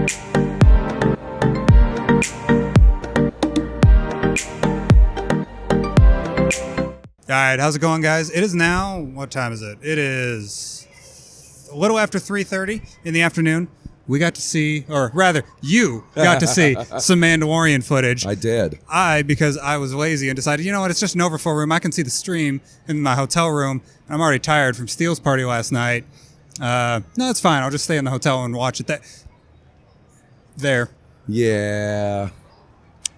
All right, how's it going, guys? It is now, what time is it? It is a little after 3:30 in the afternoon. We got to see, or rather, you got to see some Mandalorian footage. I did. Because I was lazy and decided, you know what, it's just an overflow room. I can see the stream in my hotel room. I'm already tired from Steele's party last night. No, it's fine. I'll just stay in the hotel and watch it. There. Yeah.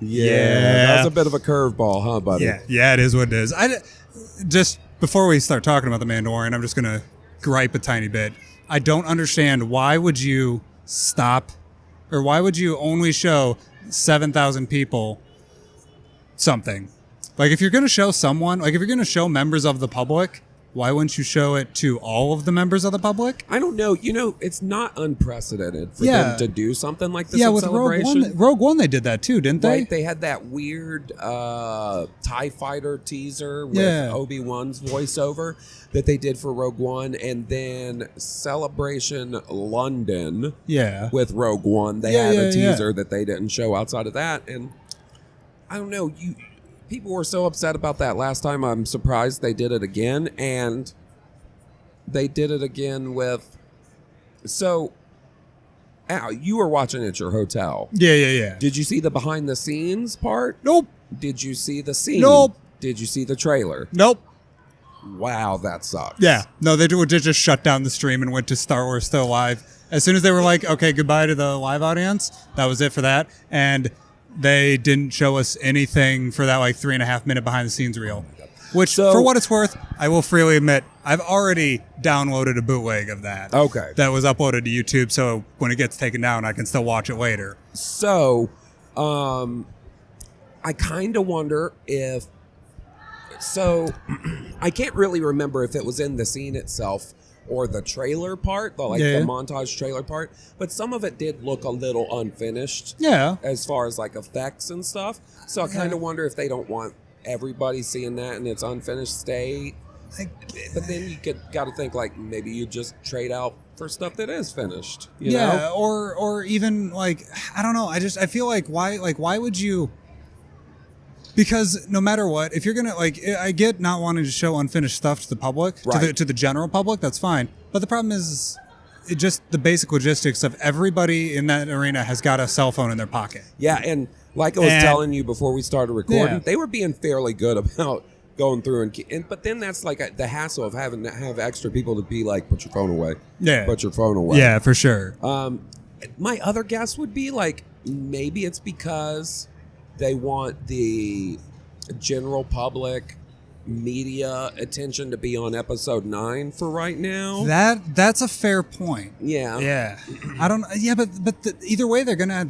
That was a bit of a curveball, huh, buddy? Yeah, it is what it is. Just before we start talking about the Mandalorian, I'm just going to gripe a tiny bit. I don't understand, why would you stop, or why would you only show 7,000 people something? Like, if you're going to show someone, like if you're going to show members of the public, why wouldn't you show it to all of the members of the public? I don't know. You know, it's not unprecedented for them to do something like this. With Rogue One, they did that too, didn't they? Right. They had that weird TIE Fighter teaser with Obi-Wan's voiceover that they did for Rogue One, and then Celebration London with Rogue One. They had a teaser that they didn't show outside of that, and I don't know. People were so upset about that last time. I'm surprised they did it again. And they did it again with... So, Al, you were watching at your hotel. Yeah. Did you see the behind-the-scenes part? Nope. Did you see the scene? Nope. Did you see the trailer? Nope. Wow, that sucks. Yeah. No, they just shut down the stream and went to Star Wars Still Alive. As soon as they were like, okay, goodbye to the live audience, that was it for that. And... they didn't show us anything for that 3.5 minute behind the scenes reel, which for what it's worth, I will freely admit, I've already downloaded a bootleg of that. Okay. That was uploaded to YouTube. So when it gets taken down, I can still watch it later. So, I kind of wonder if, I can't really remember if it was in the scene itself or the trailer part, the montage trailer part, but some of it did look a little unfinished. Yeah. As far as effects and stuff. So I kind of wonder if they don't want everybody seeing that in its unfinished state. But then you got to think maybe you just trade out for stuff that is finished. You know? or even I don't know. I feel why would you? Because no matter what, if you're going to, I get not wanting to show unfinished stuff to the public, to the general public, that's fine. But the problem is just the basic logistics of everybody in that arena has got a cell phone in their pocket. Yeah, and like I was telling you before we started recording, they were being fairly good about going through but then that's the hassle of having to have extra people to be put your phone away. Yeah. Put your phone away. Yeah, for sure. My other guess would be maybe it's because they want the general public media attention to be on episode 9 for right now. That's a fair point. Yeah. I don't. Yeah, but either way, they're gonna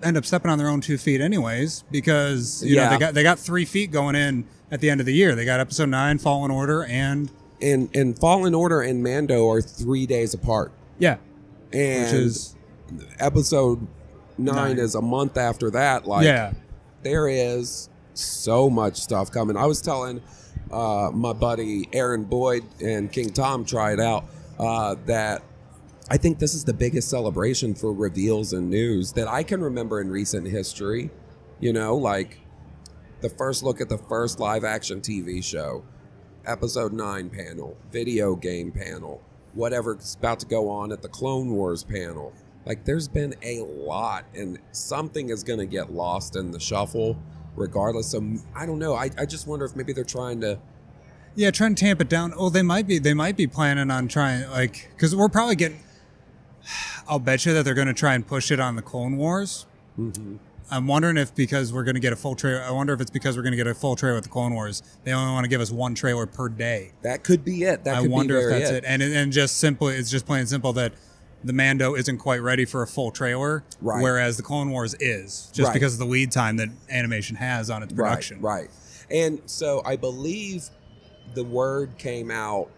end up stepping on their own 2 feet anyways, because you know they got 3 feet going in at the end of the year. They got episode 9, Fallen Order, and Fallen Order and Mando are 3 days apart. Yeah, and which is episode 9 is a month after that. There is so much stuff coming. I was telling my buddy Aaron Boyd and King Tom tried out that I think this is the biggest celebration for reveals and news that I can remember in recent history. You know, the first look at the first live action TV show, episode 9 panel, video game panel, whatever's about to go on at the Clone Wars panel. There's been a lot, and something is going to get lost in the shuffle regardless. So, I don't know. I just wonder if maybe they're trying to... Yeah, trying to tamp it down. Oh, they might be planning on trying, because we're probably getting... I'll bet you that they're going to try and push it on the Clone Wars. Mm-hmm. I'm wondering if because we're going to get a full trailer... I wonder if it's because we're going to get a full trailer with the Clone Wars. They only want to give us 1 trailer per day. That could be it. I wonder if that's it. And it's just plain and simple that the Mando isn't quite ready for a full trailer, whereas the Clone Wars is, just because of the lead time that animation has on its production. Right. And so I believe the word came out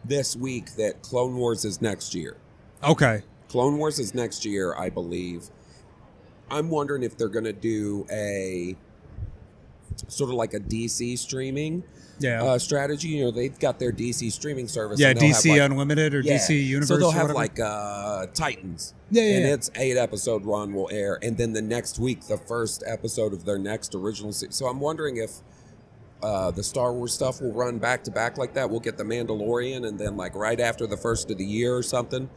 this week that Clone Wars is next year. Okay. Clone Wars is next year, I believe. I'm wondering if they're going to do a sort of like a DC streaming strategy. You know, they've got their DC streaming service. Yeah, and they'll DC have, like, Unlimited or DC Universe. So they'll or have whatever. like Titans. And its 8-episode run will air, and then the next week the first episode of their next original series. So I'm wondering if the Star Wars stuff will run back to back like that. We'll get the Mandalorian, and then like right after the first of the year or something,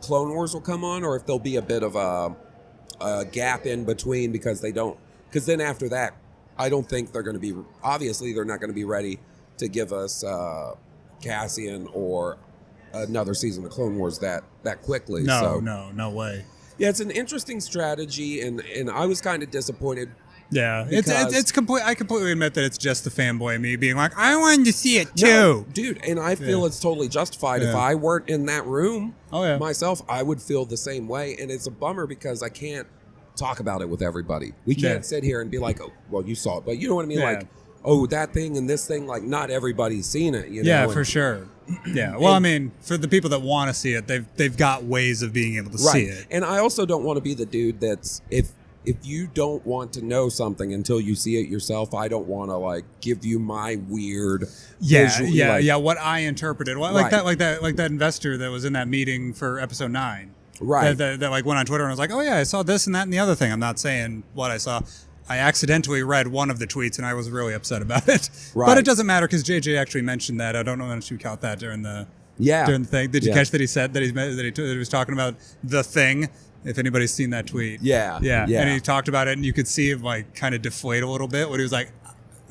Clone Wars will come on, or if there'll be a bit of a gap in between because then after that, I don't think they're going to be, obviously they're not going to be ready to give us Cassian or another season of Clone Wars that quickly. No way. Yeah, it's an interesting strategy, and I was kind of disappointed. Yeah, it's complete. I completely admit that it's just the fanboy me being like, I wanted to see it too. No, dude, and I feel it's totally justified. Yeah. If I weren't in that room myself, I would feel the same way, and it's a bummer because I can't talk about it with everybody. We can't sit here and be like, oh, well, you saw it, but you know what I mean? Like, oh, that thing and this thing, like not everybody's seen it. You know? Yeah, for sure. Yeah. Well, I mean, for the people that want to see it, they've got ways of being able to see it. And I also don't want to be the dude that's if you don't want to know something until you see it yourself, I don't want to like give you my weird what I interpreted. Like that investor that was in that meeting for episode 9. Right. That like went on Twitter and was like, oh yeah, I saw this and that and the other thing. I'm not saying what I saw. I accidentally read one of the tweets and I was really upset about it. Right. But it doesn't matter because JJ actually mentioned that. I don't know if you count that during the thing. Did you catch that he said that he was talking about the thing? If anybody's seen that tweet. Yeah. And he talked about it and you could see him like kind of deflate a little bit when he was like,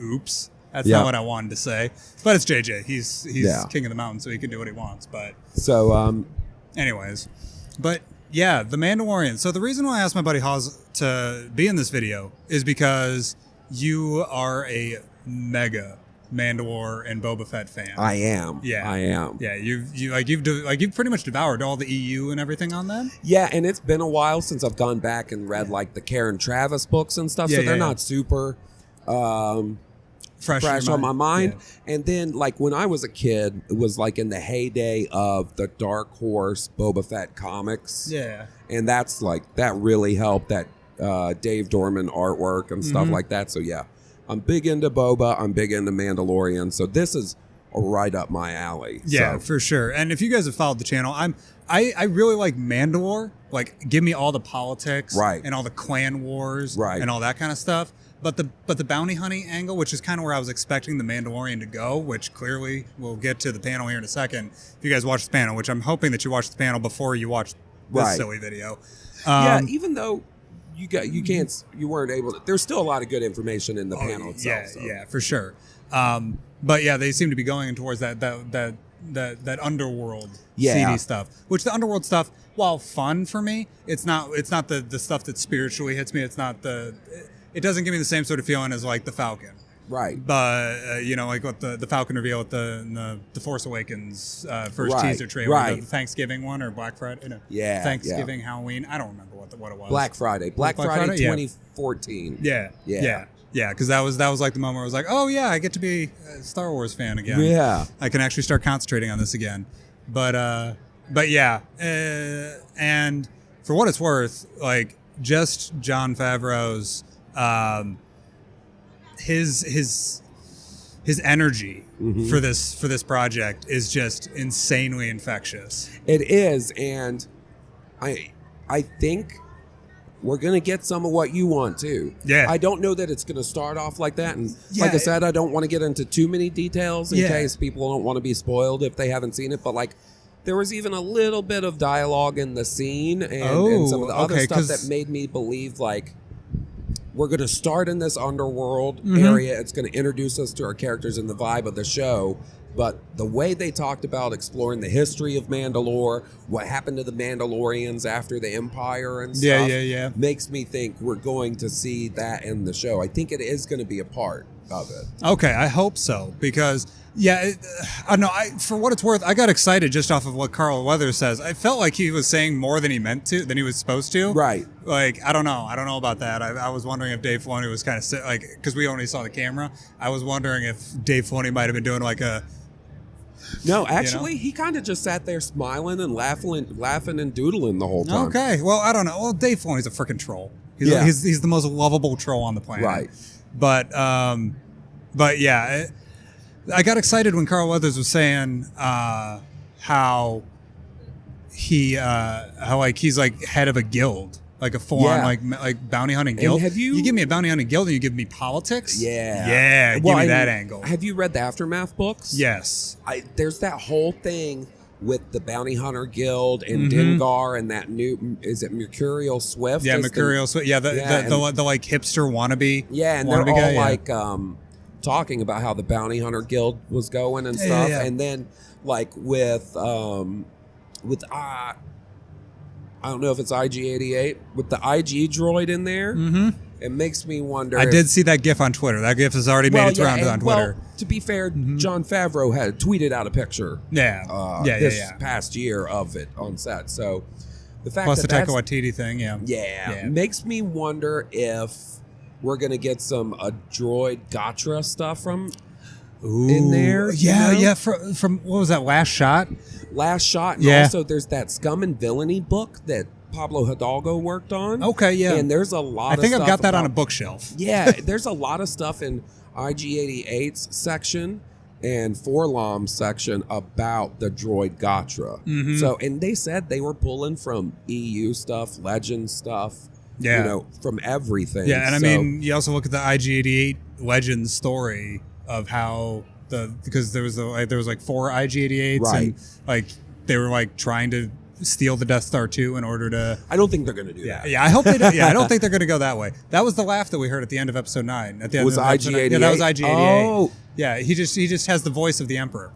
oops. That's not what I wanted to say. But it's JJ. He's king of the mountain, so he can do what he wants. But anyways. But yeah, The Mandalorian. So the reason why I asked my buddy Hawes to be in this video is because you are a mega Mandalore and Boba Fett fan. I am. Yeah, I am. Yeah, you've pretty much devoured all the EU and everything on them. Yeah, and it's been a while since I've gone back and read like the Karen Travis books and stuff. So they're not super fresh on my mind. Yeah. And then like when I was a kid, it was like in the heyday of the Dark Horse Boba Fett comics. Yeah. And that's like, that really helped, that Dave Dorman artwork and stuff like that. So yeah, I'm big into Boba. I'm big into Mandalorian. So this is right up my alley. Yeah, for sure. And if you guys have followed the channel, I really like Mandalore. Like, give me all the politics and all the clan wars and all that kind of stuff. But the bounty hunting angle, which is kind of where I was expecting the Mandalorian to go, which clearly we'll get to the panel here in a second. If you guys watch the panel, which I'm hoping that you watch the panel before you watch this silly video. Even though you weren't able to, there's still a lot of good information in the panel itself. Yeah, for sure. But yeah, they seem to be going towards that underworld seedy stuff. Which the underworld stuff, while fun for me, it's not the stuff that spiritually hits me. It's not it doesn't give me the same sort of feeling as like the Falcon. Right. But like what the Falcon reveal at the Force Awakens first teaser trailer, the Thanksgiving one or Black Friday. Thanksgiving, Halloween. I don't remember what it was. Black Friday 2014. Yeah. Because that was like the moment where I was like, oh yeah, I get to be a Star Wars fan again. Yeah. I can actually start concentrating on this again. But yeah, and for what it's worth, like just Jon Favreau's his energy for this project is just insanely infectious. It is, and I think we're going to get some of what you want too. Yeah. I don't know that it's going to start off like that. And like I said, I don't want to get into too many details in case people don't want to be spoiled if they haven't seen it. But like, there was even a little bit of dialogue in the scene and some of the other stuff that made me believe like, we're going to start in this underworld area. It's going to introduce us to our characters and the vibe of the show. But the way they talked about exploring the history of Mandalore, what happened to the Mandalorians after the Empire and stuff, makes me think we're going to see that in the show. I think it is going to be a part of it. Okay, I hope so, because I don't know. For what it's worth, I got excited just off of what Carl Weathers says. I felt like he was saying more than he was supposed to. Right. Like, I don't know about that. I was wondering if Dave Filoni was kind of like, because we only saw the camera. I was wondering if Dave Filoni might have been doing like a. No, actually, he kind of just sat there smiling and laughing and doodling the whole time. Okay, well, I don't know. Well, Dave Filoni's a freaking troll. He's the most lovable troll on the planet. Right. But yeah, I got excited when Carl Weathers was saying how he's like head of a guild, like a full-on like bounty hunting guild. And you give me a bounty hunting guild and you give me politics? Yeah. Give me that angle. Have you read the Aftermath books? Yes. There's that whole thing with the Bounty Hunter Guild and Dengar and that new, is it Mercurial Swift? Yeah, Mercurial Swift. Yeah, the like hipster wannabe. Yeah, and wannabe they're all guy, like talking about how the Bounty Hunter Guild was going and stuff. Yeah. And then like with I don't know if it's IG-88 with the IG droid in there. It makes me wonder. I did see that GIF on Twitter. That GIF has already made its rounds on Twitter. Well, to be fair, Jon Favreau had tweeted out a picture. This past year of it on set. So the fact plus that the Taika Waititi thing, makes me wonder if we're gonna get some droid Gatra stuff from in there. Yeah. From what was that, Last Shot? Last Shot. And also there's that Scum and Villainy book that Pablo Hidalgo worked on. Okay, yeah. And there's a lot I think of I've got that on a bookshelf. Yeah, there's a lot of stuff in IG-88's section and Forlom's section about the droid Gatra. So, and they said they were pulling from EU stuff, Legend stuff, from everything. Yeah, and I mean, you also look at the IG-88 Legend story of how because there was like 4 IG-88s and like they were like trying to steal the Death Star 2 in order to... I don't think they're going to do that. Yeah, I hope they do. Yeah, I don't think they're going to go that way. That was the laugh that we heard at the end of episode 9. At the end was of IG-88? Yeah, that was IG-88. Oh. Yeah, he just has the voice of the Emperor.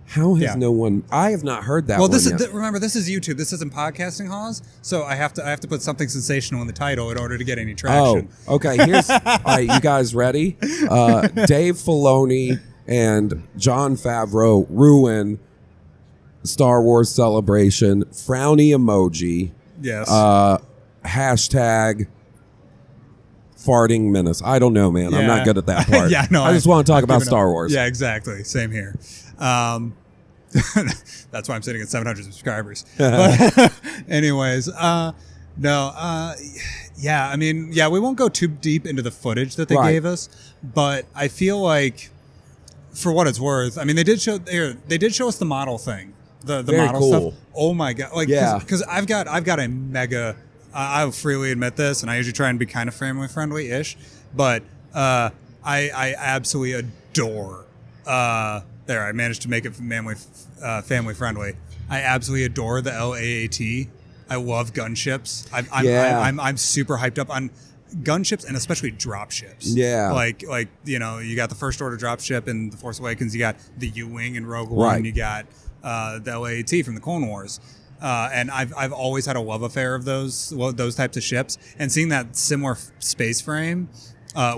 How has no one... I have not heard that well, yet. Remember, this is YouTube. This isn't podcasting, Hawes. So I have to put something sensational in the title in order to get any traction. Oh, okay. Here's... all right, you guys ready? Dave Filoni and Jon Favreau ruin Star Wars Celebration, frowny emoji. Yes. Hashtag farting menace. I don't know, man. I'm not good at that part. I just want to talk about Star Wars. Yeah, exactly. Same here. That's why I'm sitting at 700 subscribers. But anyways, I mean, we won't go too deep into the footage that they gave us, but I feel like, for what it's worth, I mean, they did show us the model thing. The Very model cool. stuff. Oh my god! Like, because I've got a mega. I'll freely admit this, and I usually try and be kind of family friendly ish, but I absolutely adore. There, I managed to make it family friendly. I absolutely adore the LAAT. I love gunships. I'm super hyped up on gunships and especially dropships. Yeah, like you got the First Order dropship in The Force Awakens. You got the U-wing in Rogue One. You got the LAAT from the Clone Wars, and I've always had a love affair of those types of ships, and seeing that similar space frame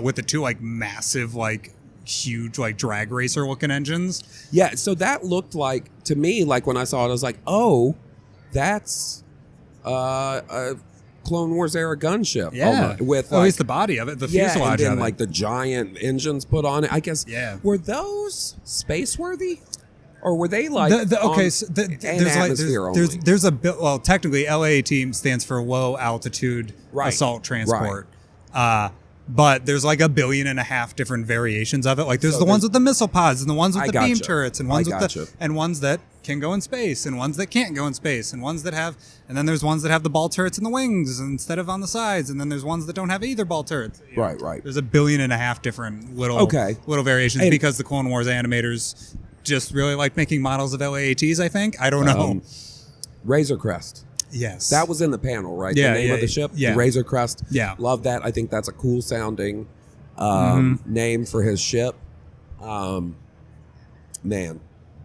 with the 2 like massive like huge like drag racer looking engines. Yeah, so that looked like to me like when I saw it, I was like, oh, that's a Clone Wars era gunship. Yeah, with at least the body of it, the fuselage and then of it. like the giant engines put on it. I guess. Yeah. Were those space worthy? Or were they like there's a bit. Well, technically, LAAT stands for Low Altitude Assault Transport, but there's like 1.5 billion different variations of it. Like there's the ones with the missile pods, and the ones with the beam turrets, and ones ones that can go in space, and ones that can't go in space, and ones that have, and then there's ones that have the ball turrets in the wings instead of on the sides, and then there's ones that don't have either ball turrets. Right. There's 1.5 billion different little variations because the Clone Wars animators just really like making models of LAATs, I think. I don't know. Razor Crest. Yes. That was in the panel, right? Yeah, the name of the ship? Yeah. The Razor Crest. Yeah. Love that. I think that's a cool sounding name for his ship. Man,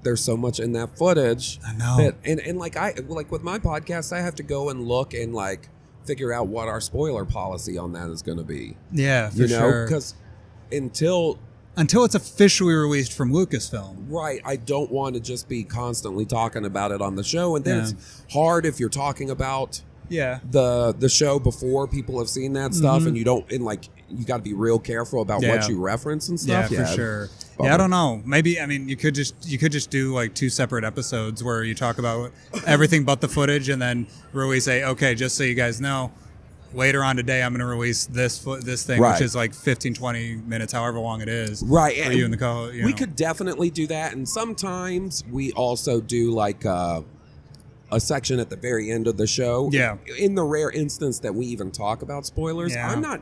there's so much in that footage. I know. And like with my podcast, I have to go and look and like figure out what our spoiler policy on that is going to be. Yeah, for sure. Because until it's officially released from Lucasfilm. Right. I don't want to just be constantly talking about it on the show. And then it's hard if you're talking about the show before people have seen that stuff and you got to be real careful about what you reference and stuff. Yeah, for sure. Yeah, I don't know. Maybe, I mean, you could just do like 2 separate episodes where you talk about everything but the footage and then really say, okay, just so you guys know, later on today I'm going to release this thing, Right. which is like 15, 20 minutes, however long it is. Right. For you and the co. We could definitely do that. And sometimes we also do like a section at the very end of the show. Yeah. In the rare instance that we even talk about spoilers. Yeah. I'm not,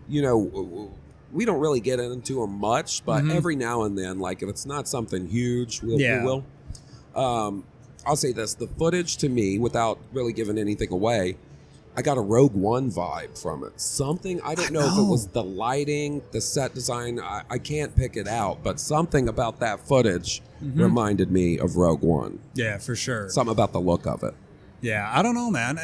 we don't really get into them much, but every now and then, like if it's not something huge, we will. I'll say this, the footage to me, without really giving anything away, I got a Rogue One vibe from it. Something, I don't know if it was the lighting, the set design, I can't pick it out, but something about that footage reminded me of Rogue One. Yeah, for sure. Something about the look of it. Yeah, I don't know, man.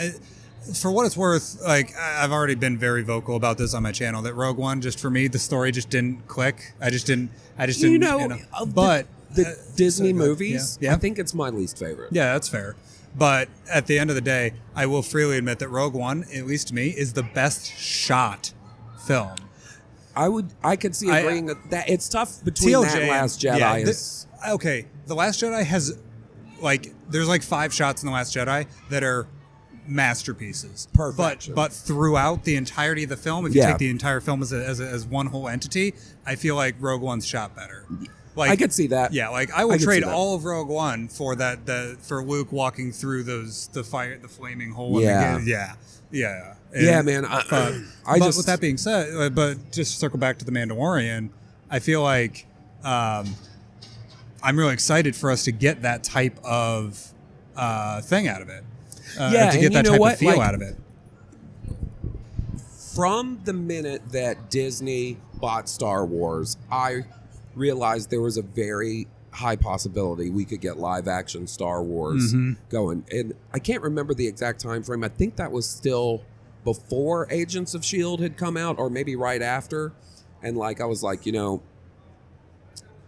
For what it's worth, like I've already been very vocal about this on my channel, that Rogue One, just for me, the story just didn't click. I just didn't. But the Disney movies, yeah. I think it's my least favorite. Yeah, that's fair. But at the end of the day, I will freely admit that Rogue One, at least to me, is the best shot film. I could see agreeing that it's tough between that and Last Jedi. Yeah, okay, The Last Jedi has there's like 5 shots in The Last Jedi that are masterpieces. Perfection. But throughout the entirety of the film, if you take the entire film as one whole entity, I feel like Rogue One's shot better. Like, I could see that. Yeah, like I will trade all of Rogue One for for Luke walking through the flaming hole. Yeah. And, man. But with that being said, but just to circle back to the Mandalorian, I feel like I'm really excited for us to get that type of thing out of it. To get that type of feel out of it. From the minute that Disney bought Star Wars, I realized there was a very high possibility we could get live action Star Wars going. And I can't remember the exact time frame. I think that was still before Agents of S.H.I.E.L.D. had come out, or maybe right after. And I was like,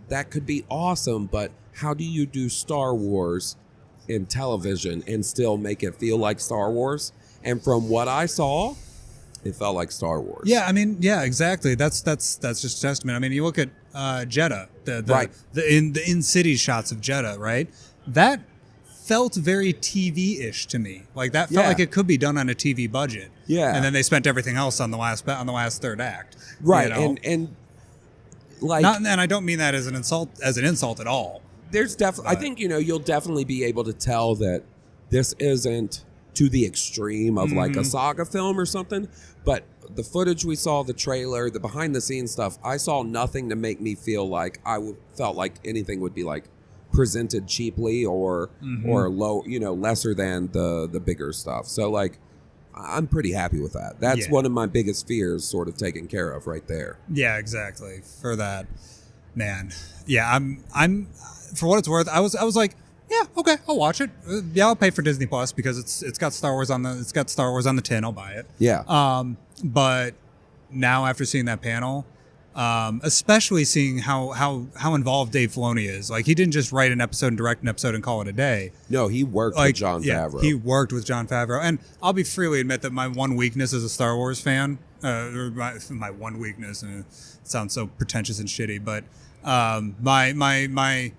that could be awesome, but how do you do Star Wars in television and still make it feel like Star Wars? And from what I saw, it felt like Star Wars. Yeah, I mean, yeah, exactly. That's just testament. I mean, you look at Jeddah, the in-city shots of Jeddah, right? That felt very TV-ish to me. Like that felt like it could be done on a TV budget. Yeah, and then they spent everything else on the last third act. Right, and and I don't mean that as an insult at all. There's definitely, I think you'll definitely be able to tell that this isn't to the extreme of like a saga film or something, but the footage we saw, the trailer, the behind the scenes stuff, I saw nothing to make me feel like felt like anything would be like presented cheaply or low, lesser than the bigger stuff. So like, I'm pretty happy with that. That's one of my biggest fears sort of taken care of right there. Yeah, exactly. For that, man. Yeah, I'm for what it's worth, I was like, yeah, okay, I'll watch it. Yeah, I'll pay for Disney Plus because it's got Star Wars on the tin. I'll buy it. Yeah. But now after seeing that panel, especially seeing how involved Dave Filoni is, like he didn't just write an episode and direct an episode and call it a day. No, he worked with Jon Favreau. He worked with Jon Favreau, and I'll be freely admit that my one weakness as a Star Wars fan, my one weakness, and it sounds so pretentious and shitty, but my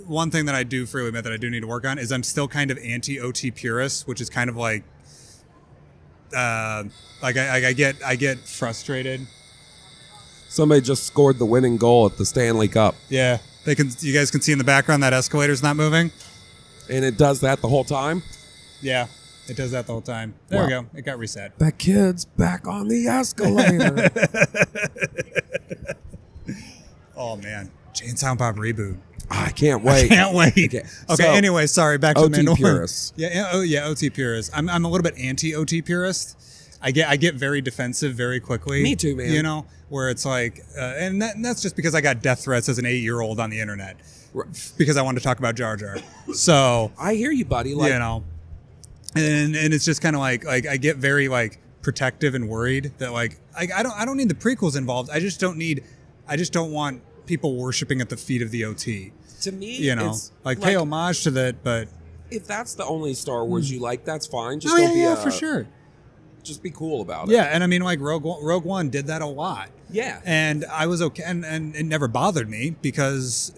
one thing that I do freely admit that I do need to work on is I'm still kind of anti-OT purist, which is kind of like I get frustrated. Somebody just scored the winning goal at the Stanley Cup. Yeah, you guys can see in the background that escalator's not moving, and it does that the whole time. Yeah, it does that the whole time. There we go. It got reset. That kid's back on the escalator. Oh man, Jane Silent Bob reboot. I can't wait. Okay, so, anyway, sorry, back to the Mandalorian. Purists. Yeah, OT purist. I'm a little bit anti-OT purist. I get very defensive very quickly. Me too, man. Where it's like, and that's just because I got death threats as an 8-year-old on the internet because I wanted to talk about Jar Jar. So I hear you, buddy. And it's just kind of like I get very like protective and worried that like I don't need the prequels involved. I just don't want people worshiping at the feet of the OT. To me, it's like pay homage to that, but if that's the only Star Wars you like, that's fine. Just don't be for sure. just be cool about it. Yeah, and I mean, like Rogue One did that a lot. Yeah. And I was okay, and it never bothered me because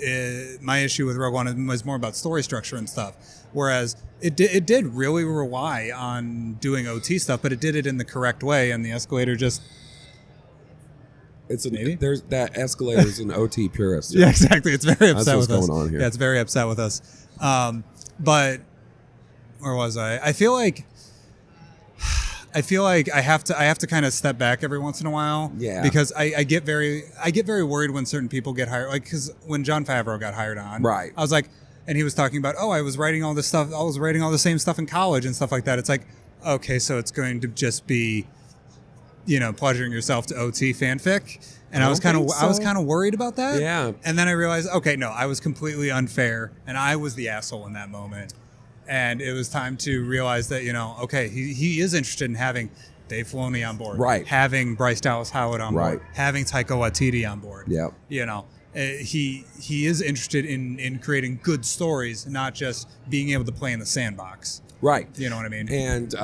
my issue with Rogue One was more about story structure and stuff. Whereas it did really rely on doing OT stuff, but it did it in the correct way, and the escalator just... There's that escalator's an OT purist. Yeah, exactly. It's very upset with us. That's what's going on here. Yeah, it's very upset with us. But where was I? I feel like I have to kind of step back every once in a while. Yeah. Because I get very worried when certain people get hired. Like, because when Jon Favreau got hired on, right? I was like, and he was talking about, I was writing all this stuff. I was writing all the same stuff in college and stuff like that. It's like, okay, so it's going to just be, pleasuring yourself to OT fanfic. And I was kind of worried about that. Yeah. And then I realized, okay, no, I was completely unfair, and I was the asshole in that moment. And it was time to realize that, okay, he is interested in having Dave Filoni on board, right? Having Bryce Dallas Howard on board, having Taika Waititi on board. Yeah. He is interested in creating good stories, not just being able to play in the sandbox. Right. You know what I mean? And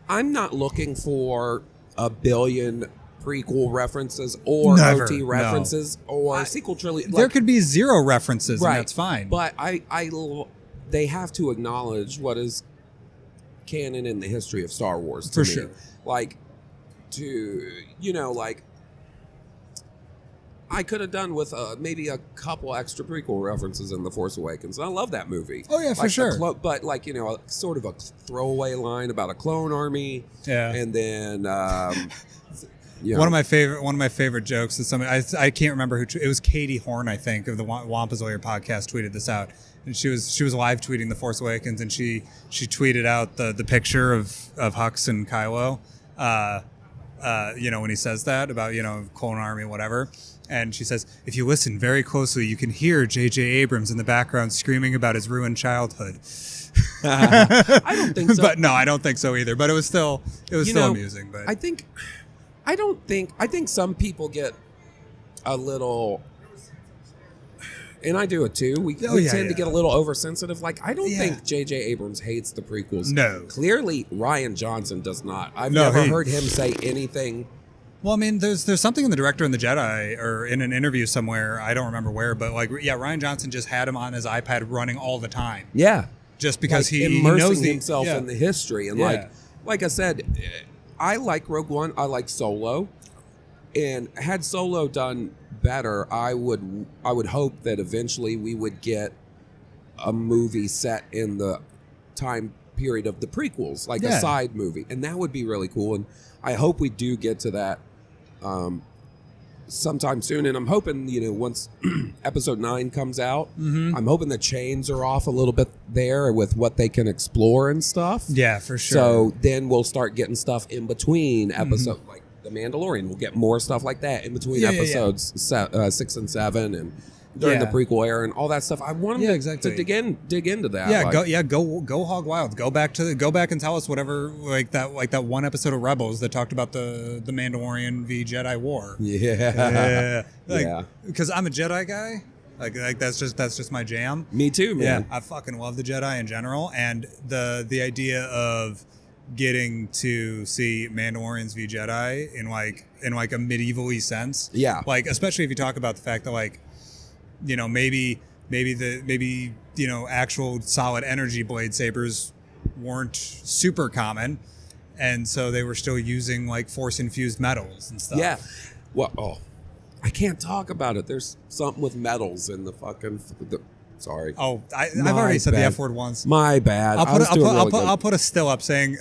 I'm not looking for a billion prequel references or OT references or sequel trilogy. There could be 0 references, and that's fine. But they have to acknowledge what is canon in the history of Star Wars. For sure. I could have done with maybe a couple extra prequel references in The Force Awakens. I love that movie. Oh, yeah, for sure. But, sort of a throwaway line about a clone army. Yeah. And then... One of my favorite jokes is something I can't remember who it was. Katie Horn, I think, of the Wampazoyer podcast, tweeted this out, and she was live tweeting The Force Awakens, and she tweeted out the picture of Hux and Kylo, when he says that about clone army whatever, and she says, if you listen very closely, you can hear J.J. Abrams in the background screaming about his ruined childhood. I don't think so. But no, I don't think so either. But it was still amusing. But I think some people get a little, and I do it too. We tend to get a little oversensitive. Like, I don't think J.J. Abrams hates the prequels. No. Clearly, Rian Johnson does not. I've never heard him say anything. Well, I mean, there's something in The Director and the Jedi, or in an interview somewhere, I don't remember where, but Rian Johnson just had him on his iPad running all the time. Yeah. Just because he knows knows himself in the history. And like I said, I like Rogue One. I like Solo. And had Solo done better, I would hope that eventually we would get a movie set in the time period of the prequels, like a side movie. And that would be really cool. And I hope we do get to that sometime soon. And I'm hoping, once episode 9 comes out, I'm hoping the chains are off a little bit there with what they can explore and stuff. Yeah, for sure. So then we'll start getting stuff in between episodes, like The Mandalorian. We'll get more stuff like that in between episodes 6 and 7 and during the prequel era and all that stuff. I want them to dig into that. Yeah, go hog wild. Go back and tell us whatever, like that one episode of Rebels that talked about the Mandalorian v Jedi War. Yeah. Because I'm a Jedi guy. Like that's just my jam. Me too, man. Yeah, I fucking love the Jedi in general, and the idea of getting to see Mandalorians v Jedi in a medieval-y sense. Yeah. Like, especially if you talk about the fact that maybe actual solid energy blade sabers weren't super common, and so they were still using force infused metals and stuff. Yeah. Well, I can't talk about it. There's something with metals in the fucking. Sorry. Oh, I've already said the F word once. My bad. I'll put a still up saying,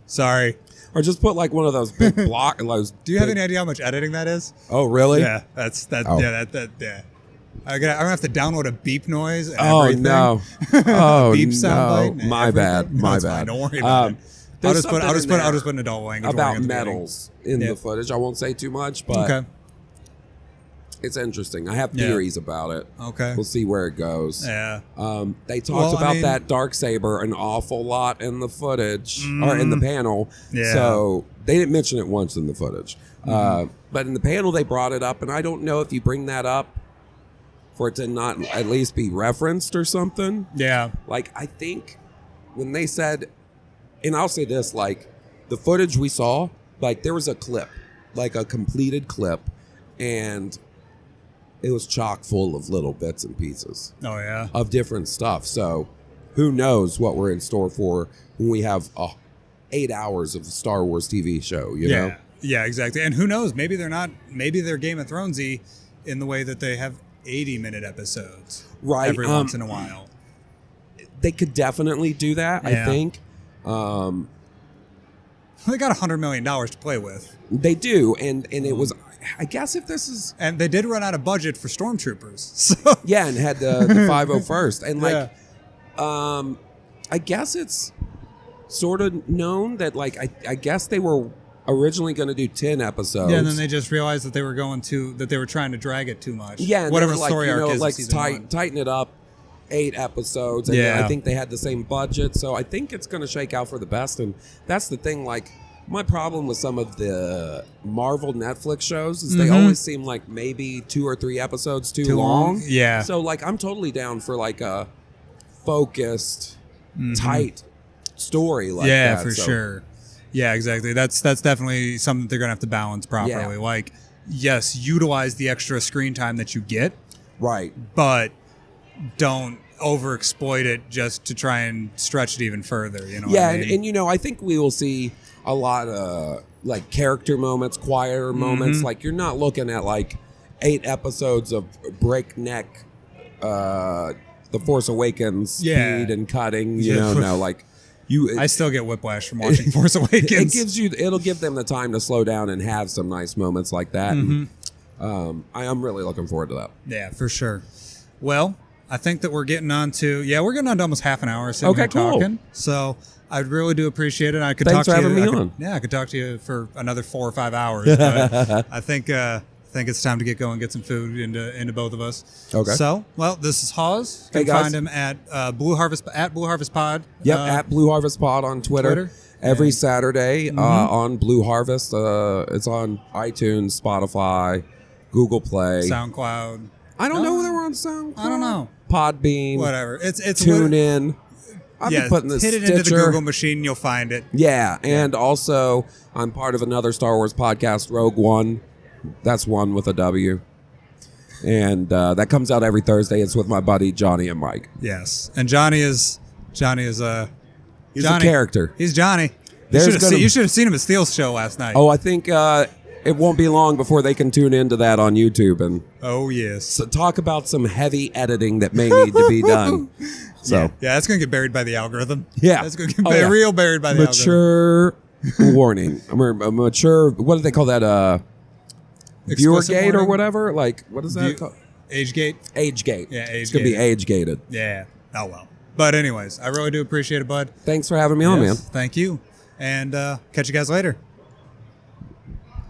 sorry. Or just put one of those big block. Do you have any idea how much editing that is? Oh, really? Yeah, that's that. Oh. Yeah, that. I'm gonna have to download a beep noise. And everything. No! Beep sound bite. My bad. My bad. Fine. Don't worry about it. I'll just put an adult language about metals in the footage. I won't say too much, but it's interesting. I have theories about it. Okay, we'll see where it goes. Yeah. They talked about that Darksaber an awful lot in the footage or in the panel. Yeah. So they didn't mention it once in the footage, but in the panel they brought it up, and I don't know if you bring that up for it to not at least be referenced or something. Yeah. I think when they said and I'll say this, like the footage we saw, like there was a clip, like a completed clip, and it was chock full of little bits and pieces. Oh yeah, of different stuff. So who knows what we're in store for when we have 8 hours of a Star Wars TV show, you know? Yeah, exactly. And who knows? Maybe they're not. Maybe they're Game of Thronesy in the way that they have 80-minute episodes, right? Every once in a while, they could definitely do that. I think they got $100 million to play with. They do, and it was. I guess if this is, and they did run out of budget for stormtroopers. So yeah, and had the 501st, and like, I guess it's sort of known that like I guess they were originally going to do 10 episodes. Yeah, and then they just realized that they were trying to drag it too much. Yeah, and whatever like, story arc is. Like tighten it up. 8 episodes, and I think they had the same budget, so I think it's going to shake out for the best. And that's the thing, like my problem with some of the Marvel Netflix shows is they always seem like maybe 2 or 3 episodes too long. Yeah. So like I'm totally down for like a focused, tight story like that. Yeah, for sure. Yeah, exactly. That's definitely something they're gonna have to balance properly. Like, yes, utilize the extra screen time that you get, right? But don't overexploit it just to try and stretch it even further. You know? Yeah, what I mean? and you know, I think we will see a lot of like character moments, quieter moments. Like you're not looking at like 8 episodes of breakneck, The Force Awakens speed and cutting. You know, no, like. I still get whiplash from watching Force Awakens. It'll give them the time to slow down and have some nice moments like that. And, I am really looking forward to that. Yeah, for sure. Well, I think that we're getting on to almost half an hour sitting here talking. So I really do appreciate it. I could Thanks talk for to you. having me on. Yeah, I could talk to you for another 4 or 5 hours. But I think it's time to get going, get some food into both of us. Okay. So, well, this is Hawes. You can find him at Blue Harvest Pod. Yep, at Blue Harvest Pod on Twitter. Every Saturday on Blue Harvest. It's on iTunes, Spotify, Google Play, SoundCloud. I don't know whether we're on SoundCloud. I don't know. Podbean. Whatever. It's TuneIn. I've been putting this hit it into the Google machine, you'll find it. Yeah, and also I'm part of another Star Wars podcast, Rogue One. That's one with a W. And that comes out every Thursday. It's with my buddy Johnny and Mike. Yes. And Johnny is he's a character. He's Johnny. You should have seen him at Steele's show last night. Oh, I think it won't be long before they can tune into that on YouTube. And oh, yes. So talk about some heavy editing that may need to be done. So yeah, that's going to get buried by the algorithm. Yeah. That's going to get real buried by the algorithm. Mature warning. Mature, what do they call that? Viewer gate or whatever? Like, what is that called? Age gate? Age gate. Yeah, age It's going to be age gated. Yeah. Oh, well. But anyways, I really do appreciate it, bud. Thanks for having me on, man. Thank you. And catch you guys later.